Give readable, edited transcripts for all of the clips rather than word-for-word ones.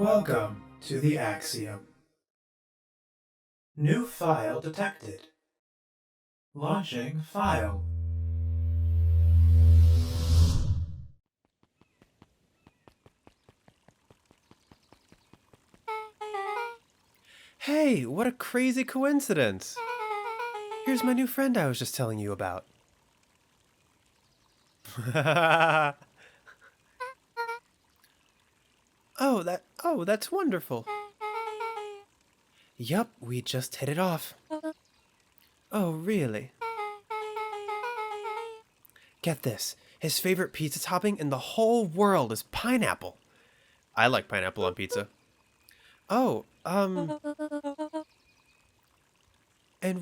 Welcome to the Axiom. New file detected. Launching file. Hey, what a crazy coincidence! Here's my new friend I was just telling you about. That's wonderful. Yup, we just hit it off. Oh, really? Get this. His favorite pizza topping in the whole world is pineapple. I like pineapple on pizza. Oh, and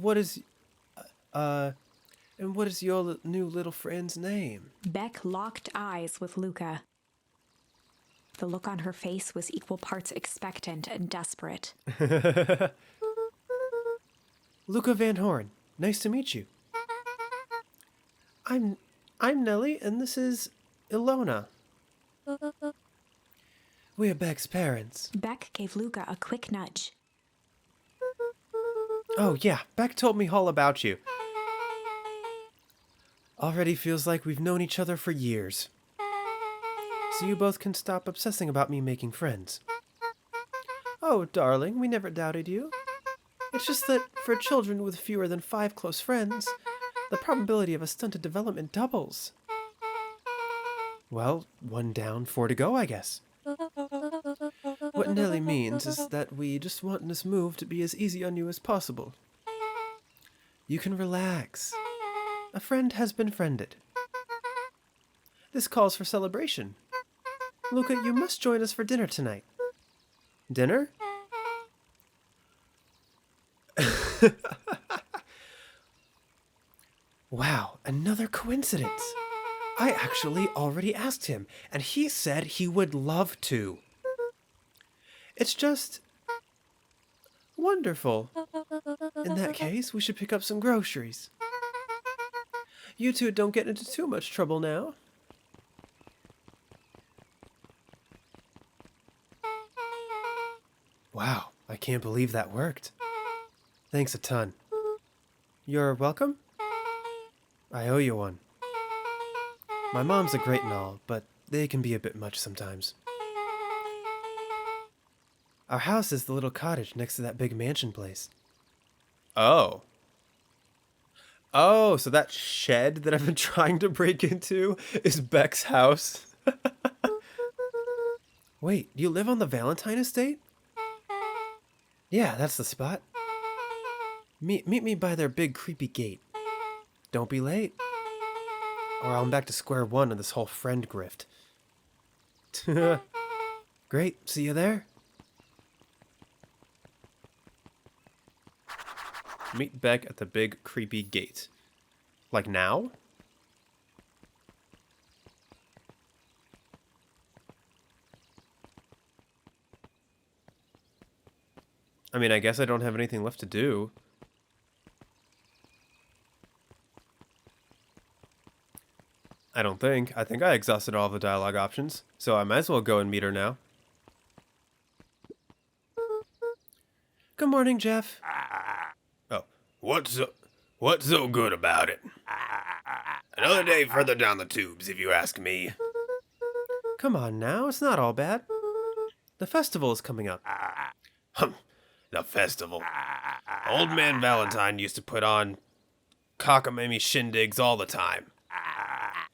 what is, uh, and what is your new little friend's name? Beck locked eyes with Luca. The look on her face was equal parts expectant and desperate. Luca Van Horn. Nice to meet you. I'm Nellie, and this is Ilona. We're Beck's parents. Beck gave Luca a quick nudge. Oh yeah, Beck told me all about you. Already feels like we've known each other for years. So you both can stop obsessing about me making friends. Oh, darling, we never doubted you. It's just that for children with fewer than 5 close friends, the probability of a stunted development doubles. Well, 1 down, 4 to go, I guess. What Nellie means is that we just want this move to be as easy on you as possible. You can relax. A friend has been friended. This calls for celebration. Luca, you must join us for dinner tonight. Dinner? Wow, another coincidence. I actually already asked him, and he said he would love to. It's just wonderful. In that case, we should pick up some groceries. You two don't get into too much trouble now. Wow, I can't believe that worked. Thanks a ton. You're welcome? I owe you one. My mom's a great and all, but they can be a bit much sometimes. Our house is the little cottage next to that big mansion place. Oh. Oh, so that shed that I've been trying to break into is Beck's house? Wait, you live on the Valentine estate? Yeah, that's the spot. Meet me by their big creepy gate. Don't be late, or I'm back to square one of this whole friend grift. Great, see you there. Meet Beck at the big creepy gate. Like now? I mean, I guess I don't have anything left to do. I don't think. I think I exhausted all the dialogue options, so I might as well go and meet her now. Good morning, Jeff. Oh, what's so good about it? Another day further down the tubes, if you ask me. Come on now, it's not all bad. The festival is coming up. The festival. Old Man Valentine used to put on cockamamie shindigs all the time.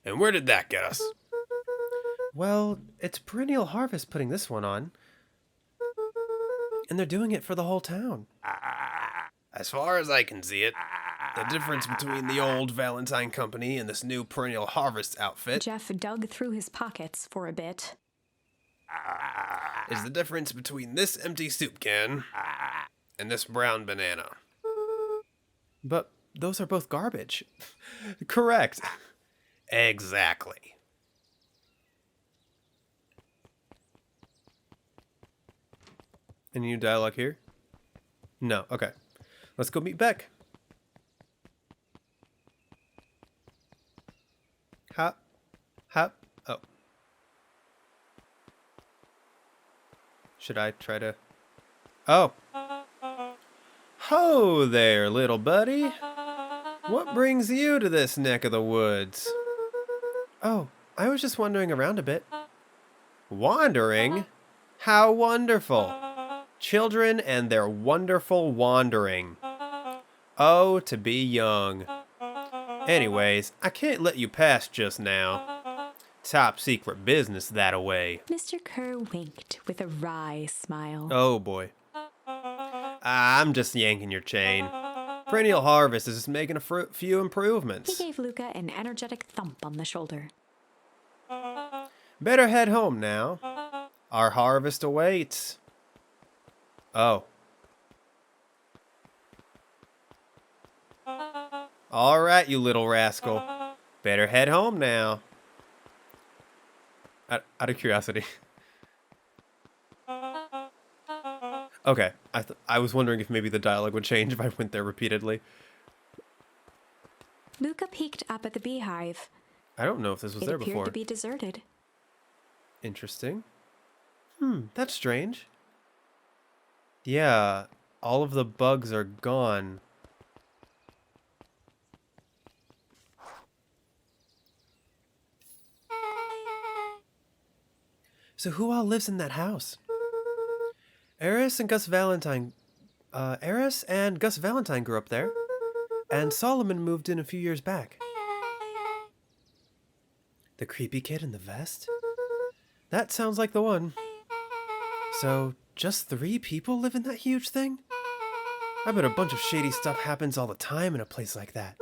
And where did that get us? Well, it's Perennial Harvest putting this one on. And they're doing it for the whole town. As far as I can see it, the difference between the old Valentine Company and this new Perennial Harvest outfit Jeff dug through his pockets for a bit. is the difference between this empty soup can and this brown banana. But those are both garbage. Correct. Exactly. Any new dialogue here? No, okay. Let's go meet Beck. Hop. Hop. Oh. Should I try to... Oh. Ho there, little buddy. What brings you to this neck of the woods? Oh, I was just wandering around a bit. Wandering? How wonderful. Children and their wonderful wandering. Oh, to be young. Anyways, I can't let you pass just now. Top secret business that-a-way. Mr. Kerr winked with a wry smile. Oh boy. I'm just yanking your chain. Perennial Harvest is just making a few He improvements. gave Luca an energetic thump on the shoulder. Better head home now. Our harvest awaits. Oh. All right, you little rascal. Better head home now. Out of curiosity. Okay, I was wondering if maybe the dialogue would change if I went there repeatedly. Luca peeked up at the beehive. I don't know if this was It there appeared before. to be deserted. Interesting. That's strange. Yeah, all of the bugs are gone. So who all lives in that house? Eris and Gus Valentine grew up there. And Solomon moved in a few years back. The creepy kid in the vest? That sounds like the one. So, just 3 people live in that huge thing? I bet a bunch of shady stuff happens all the time in a place like that.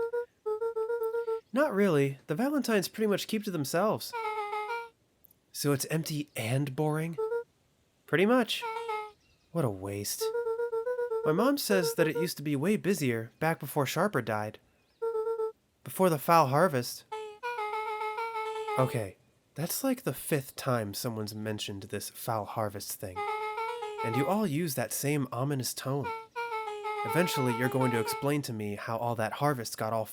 Not really. The Valentines pretty much keep to themselves. So it's empty and boring? Pretty much. What a waste. My mom says that it used to be way busier back before Sharper died. Before the foul harvest. Okay, that's like the 5th time someone's mentioned this foul harvest thing. And you all use that same ominous tone. Eventually, you're going to explain to me how that harvest got all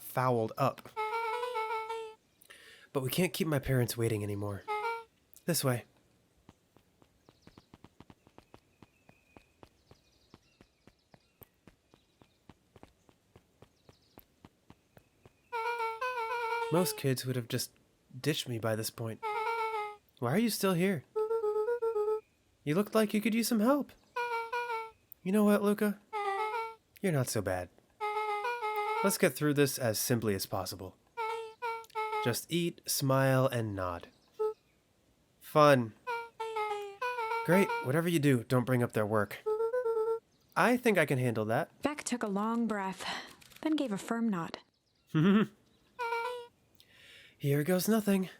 fouled up. But we can't keep my parents waiting anymore. This way. Most kids would have just ditched me by this point. Why are you still here? You looked like you could use some help. You know what, Luca? You're not so bad. Let's get through this as simply as possible. Just eat, smile, and nod. Fun. Great, whatever you do, don't bring up their work. I think I can handle that. Beck took a long breath, then gave a firm nod. Here goes nothing.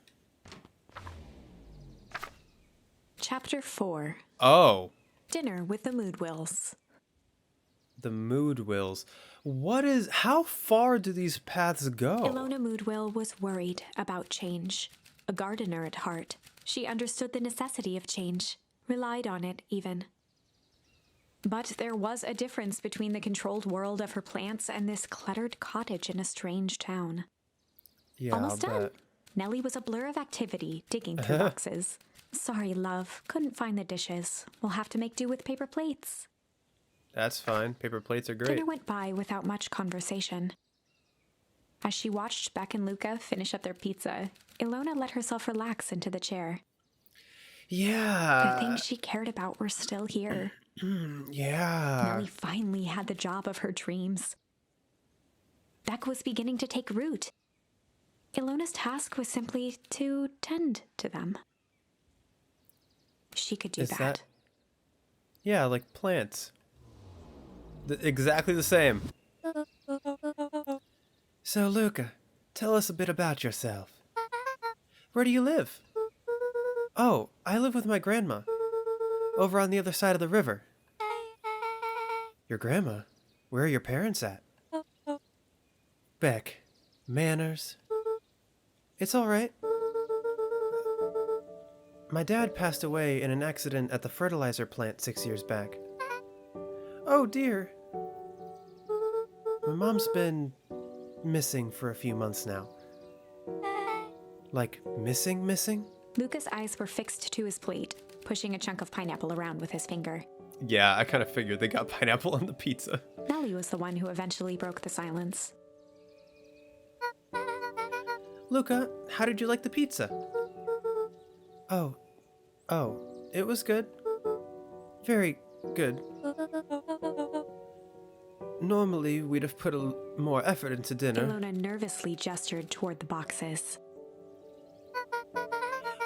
Chapter 4. Oh, Dinner with the Moodwills. the Moodwills. How far do these paths go? Ilona Moodwill was worried about change. A gardener at heart, she understood the necessity of change, relied on it even. But there was a difference between the controlled world of her plants and this cluttered cottage in a strange town. Yeah, Almost I'll done. bet. Nellie was a blur of activity, digging through boxes. Sorry, love. Couldn't find the dishes. We'll have to make do with paper plates. That's fine. Paper plates are great. Dinner went by without much conversation. As she watched Beck and Luca finish up their pizza, Ilona let herself relax into the chair. Yeah. The things she cared about were still here. Yeah. Nellie finally had the job of her dreams. Beck was beginning to take root. Ilona's task was simply to tend to them. She could do Is that. that? Yeah, like plants. Exactly the same. So, Luca, tell us a bit about yourself. Where do you live? Oh, I live with my grandma. Over on the other side of the river. Your grandma? Where are your parents at? Beck, manners. It's all right. My dad passed away in an accident at the fertilizer plant 6 years back. Oh dear. My mom's been missing for a few months now. Like missing? Luca's eyes were fixed to his plate, pushing a chunk of pineapple around with his finger. Yeah, I kind of figured they got pineapple on the pizza. Nellie was the one who eventually broke the silence. Luca, how did you like the pizza? Oh, it was good. Very good. Normally, we'd have put more effort into dinner. Ilona nervously gestured toward the boxes.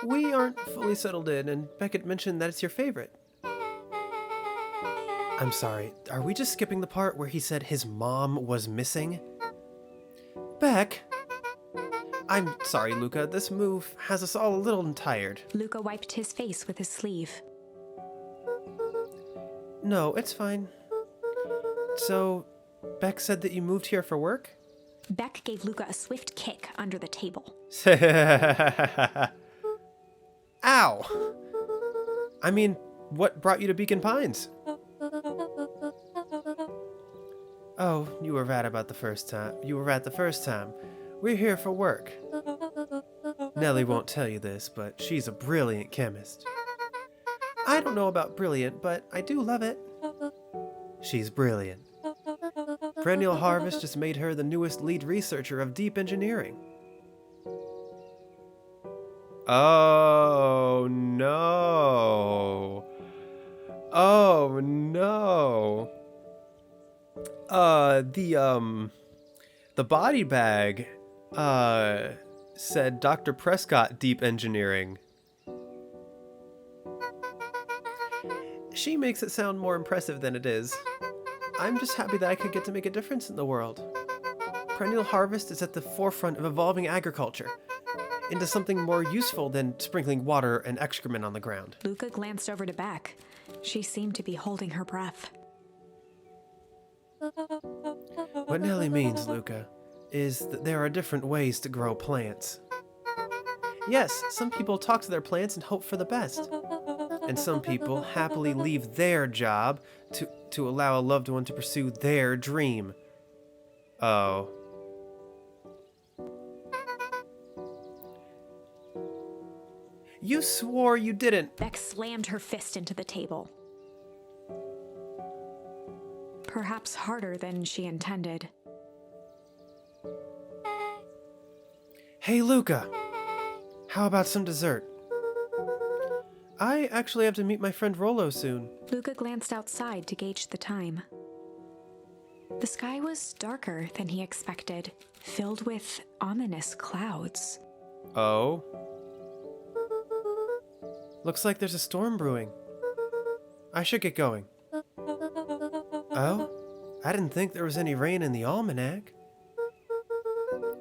We aren't fully settled in, and Beckett mentioned that it's your favorite. I'm sorry, are we just skipping the part where he said his mom was missing? Beck! I'm sorry, Luca, this move has us all a little tired. Luca wiped his face with his sleeve. No, it's fine. So, Beck said that you moved here for work? Beck gave Luca a swift kick under the table. Ow! I mean, what brought you to Beacon Pines? Oh, you were right about the first time. You were right the first time. We're here for work. Nellie won't tell you this, but she's a brilliant chemist. I don't know about brilliant, but I do love it. She's brilliant. Perennial Harvest just made her the newest lead researcher of deep engineering. Oh, no. Oh, no. The body bag, said Dr. Prescott Deep Engineering. She makes it sound more impressive than it is. I'm just happy that I could get to make a difference in the world. Perennial Harvest is at the forefront of evolving agriculture into something more useful than sprinkling water and excrement on the ground. Luca glanced over to Beck. She seemed to be holding her breath. What Nellie means, Luca, is that there are different ways to grow plants. Yes, some people talk to their plants and hope for the best. And some people happily leave their job to allow a loved one to pursue their dream. Oh. You swore you didn't. Beck slammed her fist into the table. Perhaps harder than she intended. Hey, Luca. How about some dessert? I actually have to meet my friend Rolo soon. Luca glanced outside to gauge the time. The sky was darker than he expected, filled with ominous clouds. Oh? Looks like there's a storm brewing. I should get going. Oh? I didn't think there was any rain in the almanac.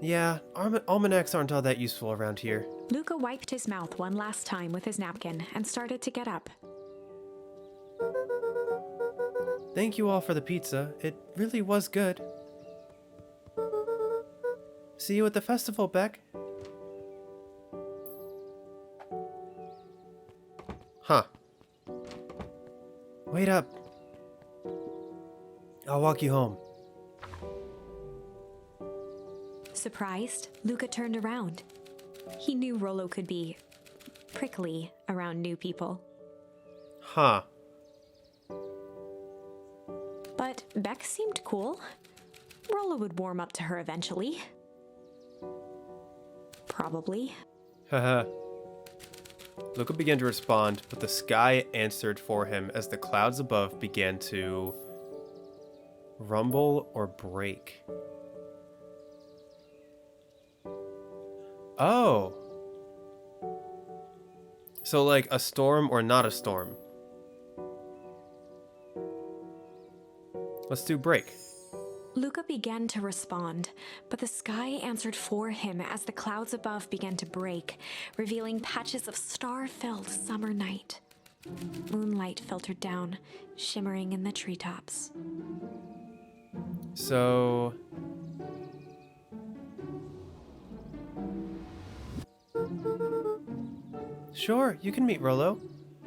Yeah, almanacs aren't all that useful around here. Luca wiped his mouth one last time with his napkin and started to get up. Thank you all for the pizza. It really was good. See you at the festival, Beck. Huh. Wait up. I'll walk you home. Surprised, Luca turned around. He knew Rolo could be prickly around new people. Huh. But Beck seemed cool. Rolo would warm up to her eventually. Probably. Haha. Luca began to respond, but the sky answered for him as the clouds above began to rumble or break. Oh. So like a storm or not a storm? Let's do break. Luca began to respond, but the sky answered for him as the clouds above began to break, revealing patches of star-filled summer night. Moonlight filtered down, shimmering in the treetops. So... Sure, you can meet Rolo.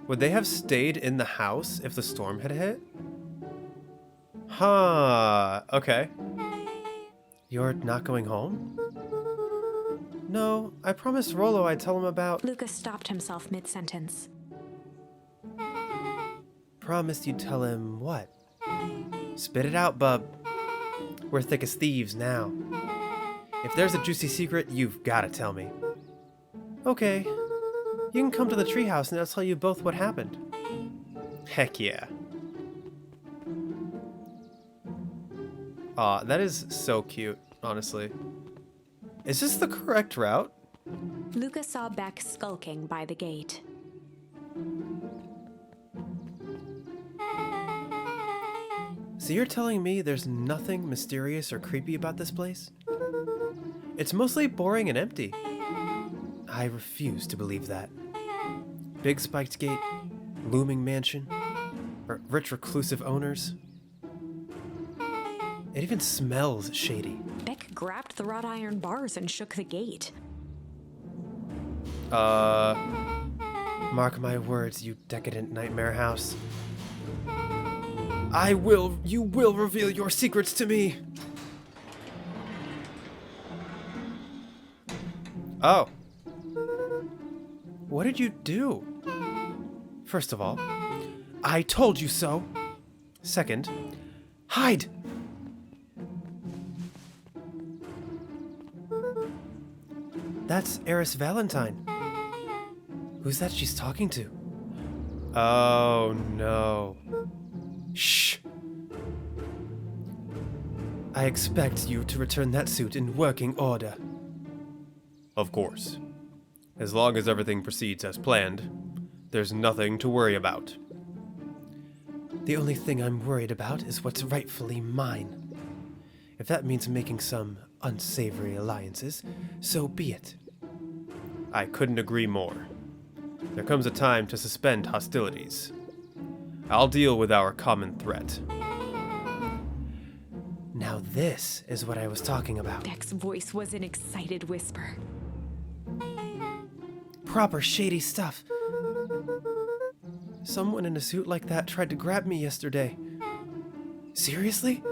Would they have stayed in the house if the storm had hit? Huh, okay. You're not going home? No, I promised Rolo I'd tell him about... Luca stopped himself mid-sentence. promised you'd tell him what? Spit it out, bub. We're thick as thieves now. If there's a juicy secret, you've gotta tell me. Okay. You can come to the treehouse and I'll tell you both what happened. Heck yeah. Aw, that is so cute, honestly. Is this the correct route? Luca saw Beck skulking by the gate. So you're telling me there's nothing mysterious or creepy about this place? It's mostly boring and empty. I refuse to believe that. Big spiked gate, looming mansion, rich reclusive owners. It even smells shady. Beck grabbed the wrought iron bars and shook the gate. Mark my words, you decadent nightmare house. You will reveal your secrets to me. Oh. What did you do? First of all, I told you so. Second, hide. That's Eris Valentine. Who's that she's talking to? Oh no. Shh. I expect you to return that suit in working order. Of course. As long as everything proceeds as planned, there's nothing to worry about. The only thing I'm worried about is what's rightfully mine. If that means making some unsavory alliances, so be it. I couldn't agree more. There comes a time to suspend hostilities. I'll deal with our common threat. Now this is what I was talking about. Beck's voice was an excited whisper. Proper shady stuff. Someone in a suit like that tried to grab me yesterday. Seriously?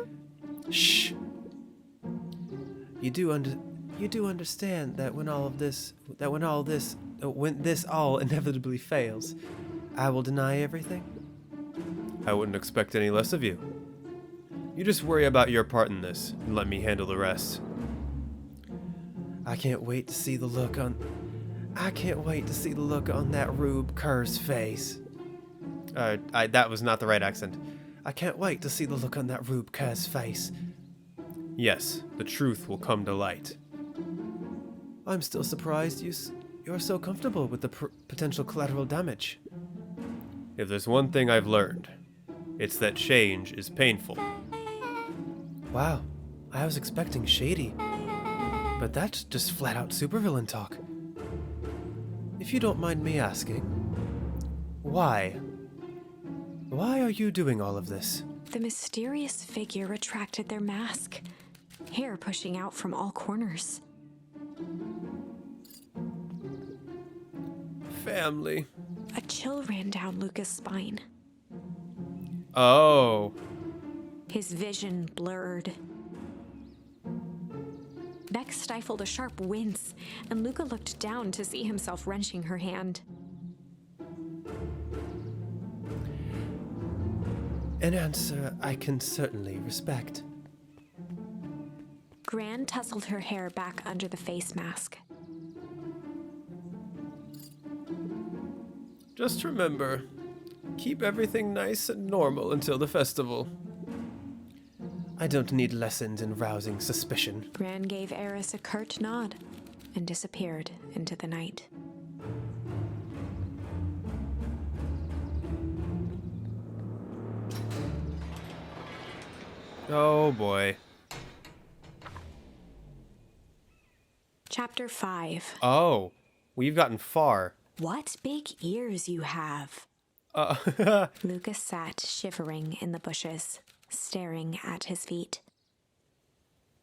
Shh. You do understand that when this all inevitably fails, I will deny everything? I wouldn't expect any less of you. You just worry about your part in this, and let me handle the rest. I can't wait to see the look on that Rube Kerr's face. That was not the right accent. I can't wait to see the look on that Rube Kerr's face. Yes, the truth will come to light. I'm still surprised you're so comfortable with the potential collateral damage. If there's one thing I've learned, it's that change is painful. Wow, I was expecting shady. But that's just flat out supervillain talk. If you don't mind me asking, why? Why are you doing all of this? The mysterious figure retracted their mask, hair pushing out from all corners. Family. A chill ran down Luca's spine. Oh. His vision blurred. Beck stifled a sharp wince, and Luca looked down to see himself wrenching her hand. An answer I can certainly respect. Gran tousled her hair back under the face mask. Just remember, keep everything nice and normal until the festival. I don't need lessons in rousing suspicion. Gran gave Eris a curt nod and disappeared into the night. Oh boy. Chapter 5. Oh, we've gotten far. What big ears you have. Lucas sat shivering in the bushes, staring at his feet.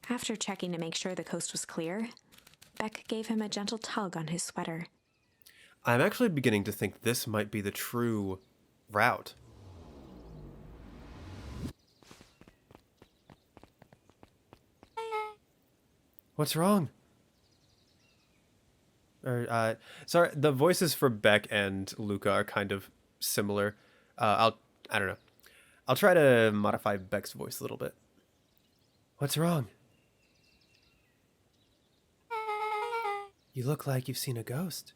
After checking to make sure the coast was clear, Beck gave him a gentle tug on his sweater. I'm actually beginning to think this might be the true route. What's wrong? Sorry, the voices for Beck and Luca are kind of similar. I'll I don't know. I'll try to modify Beck's voice a little bit. What's wrong? You look like you've seen a ghost.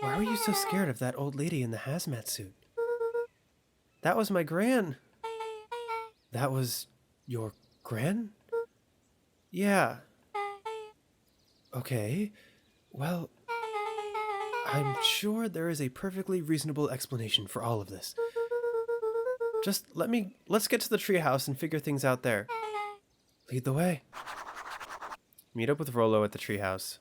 Why were you so scared of that old lady in the hazmat suit? That was my gran. That was your gran? Yeah. Okay. Well, I'm sure there is a perfectly reasonable explanation for all of this. Just let's get to the treehouse and figure things out there. Lead the way. Meet up with Rolo at the treehouse.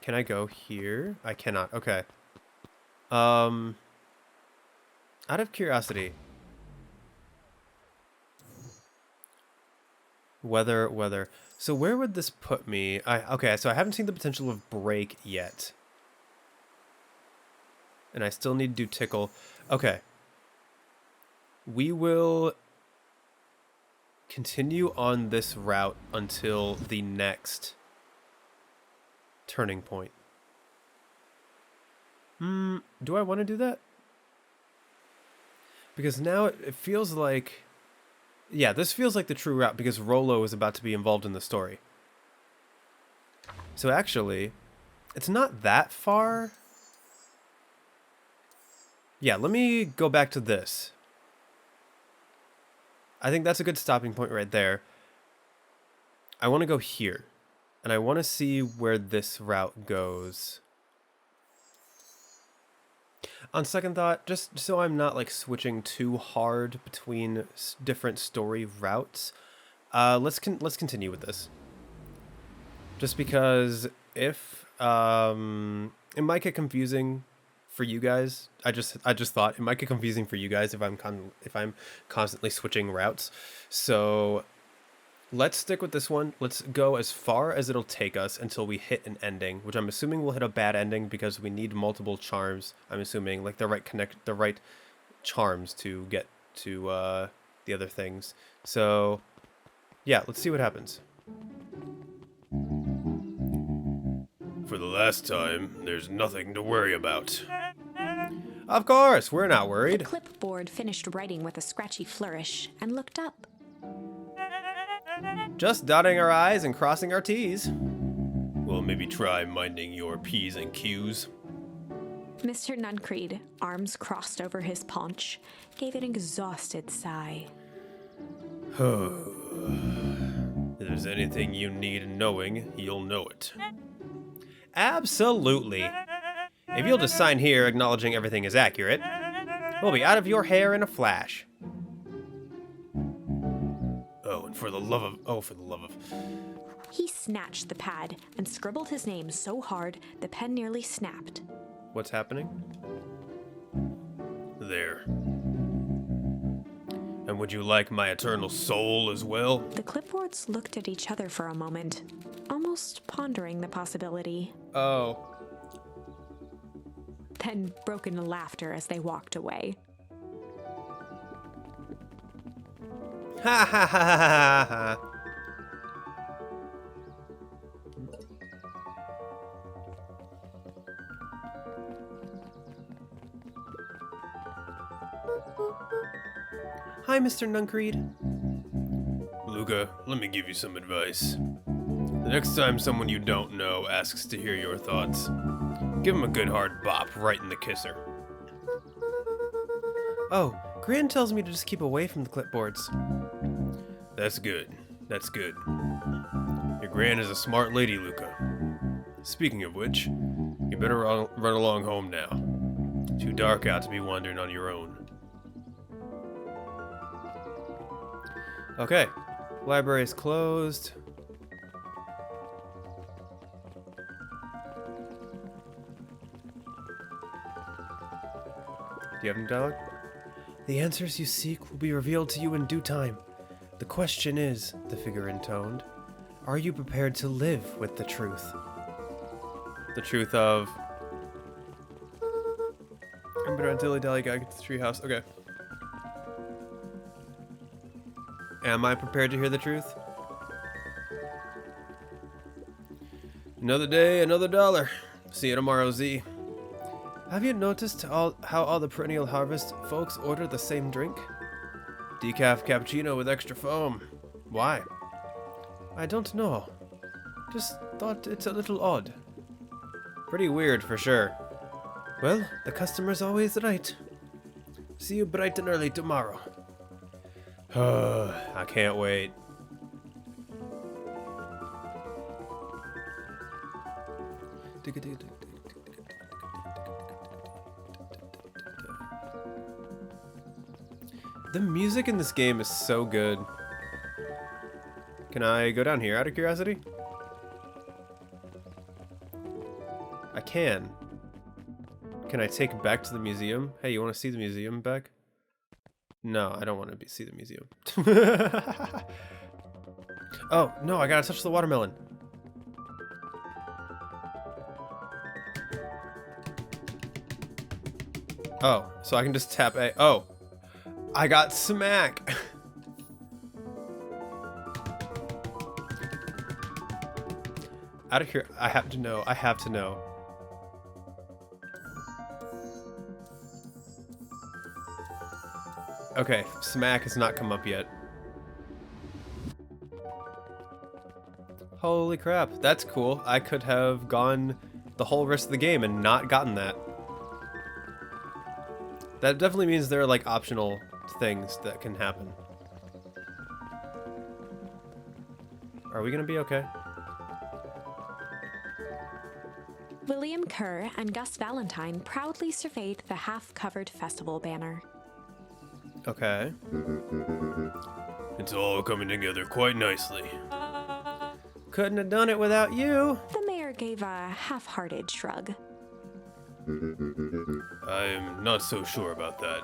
Can I go here? I cannot. Okay. Out of curiosity. Weather. So where would this put me? Okay, so I haven't seen the potential of break yet. And I still need to do tickle. Okay. We will continue on this route until the next turning point. Do I want to do that? Because now it feels like... Yeah, this feels like the true route because Rolo is about to be involved in the story. So actually, it's not that far. Yeah, let me go back to this. I think that's a good stopping point right there. I want to go here. And I want to see where this route goes. On second thought, just so I'm not like switching too hard between different story routes, let's continue with this. Just because if it might get confusing for you guys. I just thought it might get confusing for you guys if I'm constantly switching routes. So let's stick with this one. Let's go as far as it'll take us until we hit an ending, which I'm assuming we'll hit a bad ending because we need multiple charms. I'm assuming like the right charms to get to the other things. So yeah, let's see what happens. For the last time, there's nothing to worry about. Of course, we're not The worried. clipboard finished writing with a scratchy flourish and looked up. Just dotting our I's and crossing our T's. Well, maybe try minding your P's and Q's. Mr. Nuncreed, arms crossed over his paunch, gave an exhausted sigh. If there's anything you need knowing, you'll know it. Absolutely. If you'll just sign here acknowledging everything is accurate, we'll be out of your hair in a flash. Oh, and for the love of... He snatched the pad and scribbled his name so hard the pen nearly snapped. What's happening? There. And would you like my eternal soul as well? The clipboards looked at each other for a moment, almost pondering the possibility, Oh. then broke into laughter as they walked away. Ha ha ha ha ha. Hi, Mr. Nuncreed. Luca, let me give you some advice. The next time someone you don't know asks to hear your thoughts, give them a good hard bop right in the kisser. Oh, Gran tells me to just keep away from the clipboards. That's good. That's good. Your gran is a smart lady, Luca. Speaking of which, you better run along home now. Too dark out to be wandering on your own. Okay, library is closed. Do you have any dialogue? The answers you seek will be revealed to you in due time. The question is, the figure intoned, are you prepared to live with the truth? The truth of... I'm better on dilly-dally, gotta get to the treehouse. Okay. Am I prepared to hear the truth? Another day, another dollar. See you tomorrow, Z. Have you noticed how all the perennial harvest folks order the same drink? Decaf cappuccino with extra foam. Why? I don't know. Just thought it's a little odd. Pretty weird for sure. Well, the customer's always right. See you bright and early tomorrow. I can't wait. The music in this game is so good. Can I go down here out of curiosity? I can. Can I take Beck to the museum? Hey, you want to see the museum, Beck? No, I don't want to see the museum. Oh, no, I gotta touch the watermelon. Oh, so I can just tap A. Oh, I got smack. Out of here, I have to know. I have to know. Okay, smack has not come up yet. Holy crap, that's cool. I could have gone the whole rest of the game and not gotten that. That definitely means there are like optional things that can happen. Are we gonna be okay? William Kerr and Gus Valentine proudly surveyed the half-covered festival banner. Okay. It's all coming together quite nicely. Couldn't have done it without you. The mayor gave a half-hearted shrug. I'm not so sure about that.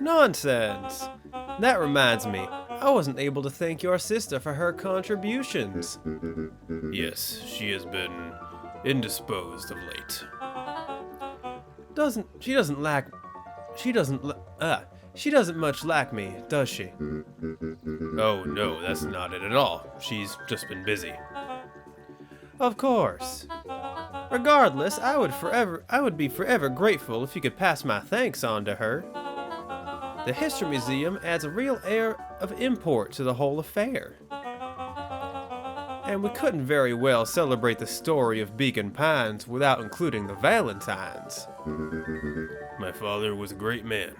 Nonsense. That reminds me, I wasn't able to thank your sister for her contributions. Yes, she has been indisposed of late. She doesn't much like me, does she? Oh no, that's not it at all. She's just been busy. Of course. Regardless, I would be forever grateful if you could pass my thanks on to her. The History Museum adds a real air of import to the whole affair. And we couldn't very well celebrate the story of Beacon Pines without including the Valentines. My father was a great man.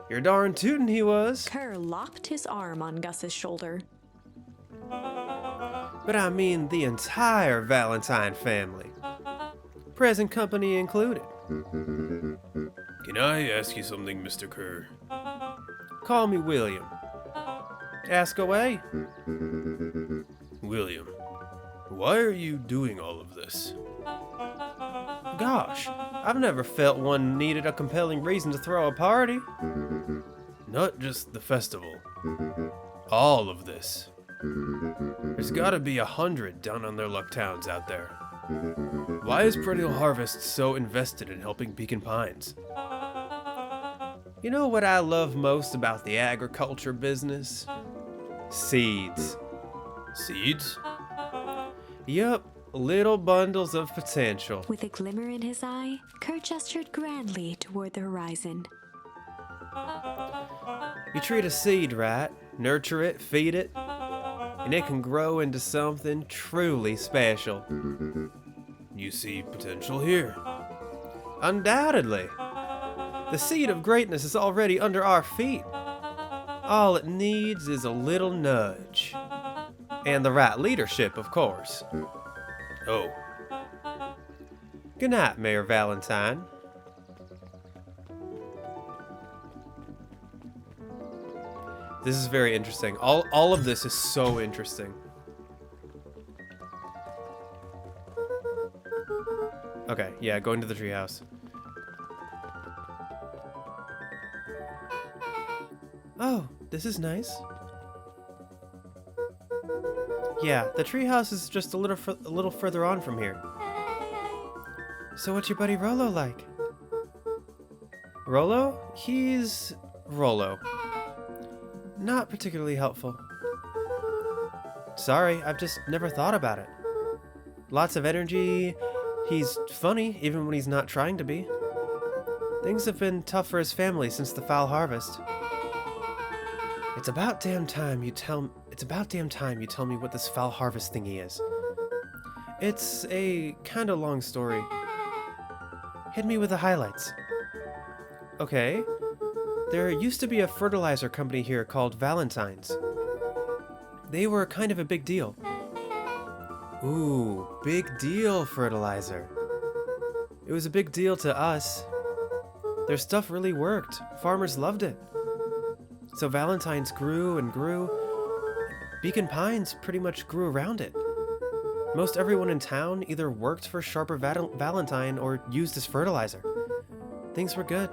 You're darn tootin' he was. Kerr locked his arm on Gus's shoulder. But I mean the entire Valentine family. Present company included. Can I ask you something, Mr. Kerr? Call me William. Ask away. William, why are you doing all of this? Gosh, I've never felt one needed a compelling reason to throw a party. Not just the festival. All of this. There's gotta be 100 down on their luck towns out there. Why is Perennial Harvest so invested in helping Beacon Pines? You know what I love most about the agriculture business? Seeds. Seeds? Yup, little bundles of potential. With a glimmer in his eye, Kerr gestured grandly toward the horizon. You treat a seed right, nurture it, feed it, and it can grow into something truly special. You see potential here. Undoubtedly. The seed of greatness is already under our feet. All it needs is a little nudge. And the right leadership, of course. Oh, Good night, Mayor Valentine. This is very interesting. All of this is so interesting. Okay, yeah, going to the treehouse. Oh, this is nice. Yeah, the treehouse is just a little further on from here. So what's your buddy Rolo like? Rolo? He's Rolo. Not particularly helpful. Sorry, I've just never thought about it. Lots of energy. He's funny, even when he's not trying to be. Things have been tough for his family since the foul harvest. It's about damn time you tell me what this foul harvest thingy is. It's a kinda long story. Hit me with the highlights. Okay. There used to be a fertilizer company here called Valentine's. They were kind of a big deal. Ooh, big deal fertilizer. It was a big deal to us. Their stuff really worked. Farmers loved it. So Valentine's grew and grew. Beacon Pines pretty much grew around it. Most everyone in town either worked for Sharper Valentine or used his fertilizer. Things were good.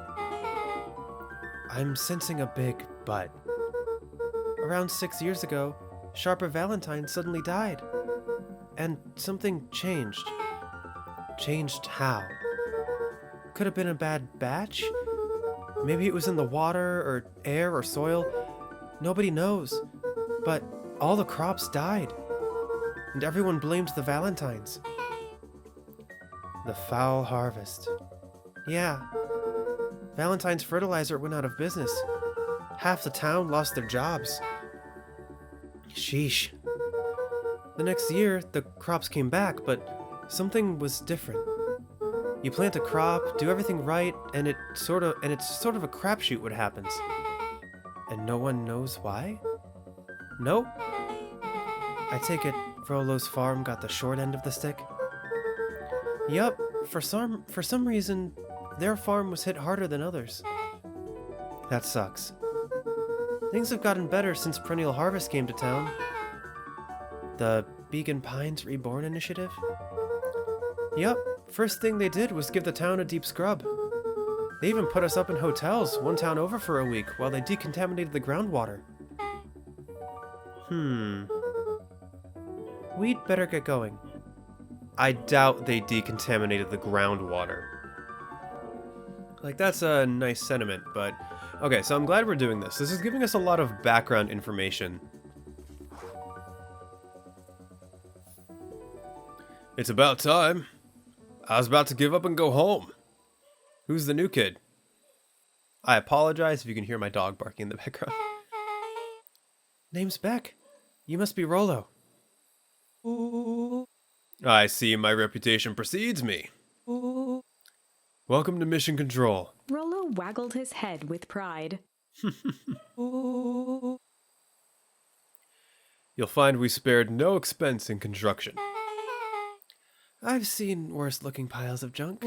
I'm sensing a big but. Around 6 years ago, Sharper Valentine suddenly died. And something changed. Changed how? Could have been a bad batch? Maybe it was in the water, or air, or soil. Nobody knows. But all the crops died. And everyone blamed the Valentines. The foul harvest. Yeah. Valentine's fertilizer went out of business. Half the town lost their jobs. Sheesh. The next year, the crops came back, but something was different. You plant a crop, do everything right, and it's sort of a crapshoot what happens. And no one knows why? Nope. I take it Rolo's farm got the short end of the stick? Yup, for some reason, their farm was hit harder than others. That sucks. Things have gotten better since Perennial Harvest came to town. The Beacon Pines Reborn Initiative? Yup, first thing they did was give the town a deep scrub. They even put us up in hotels one town over for a week while they decontaminated the groundwater. We'd better get going. I doubt they decontaminated the groundwater. Like, that's a nice sentiment, but... Okay, so I'm glad we're doing this. This is giving us a lot of background information. It's about time. I was about to give up and go home. Who's the new kid? I apologize if you can hear my dog barking in the background. Name's Beck. You must be Rolo. I see my reputation precedes me. Welcome to Mission Control. Rolo waggled his head with pride. You'll find we spared no expense in construction. I've seen worse looking piles of junk.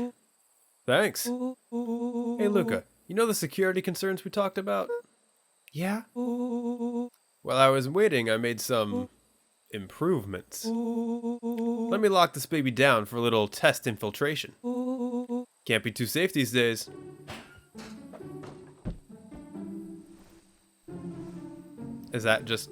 Thanks. Hey, Luca, you know the security concerns we talked about? Yeah? While I was waiting, I made some improvements. Let me lock this baby down for a little test infiltration. Can't be too safe these days. Is that just...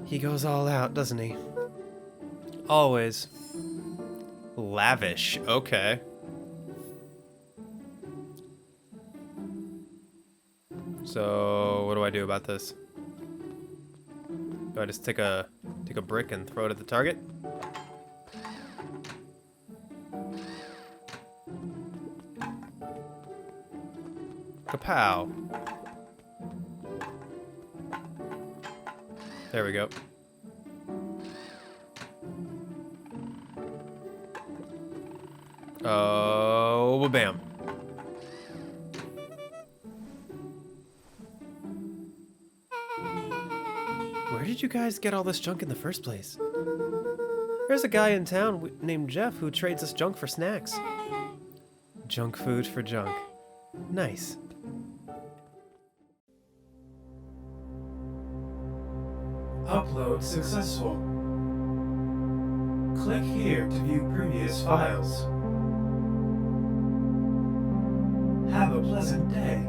He goes all out, doesn't he? Always. Lavish, okay. So, what do I do about this? Do I just take a brick and throw it at the target? Kapow. There we go. Oh, bam. Where did you guys get all this junk in the first place? There's a guy in town named Jeff who trades us junk for snacks. Junk food for junk. Nice. Upload successful. Click here to view previous files. Have a pleasant day.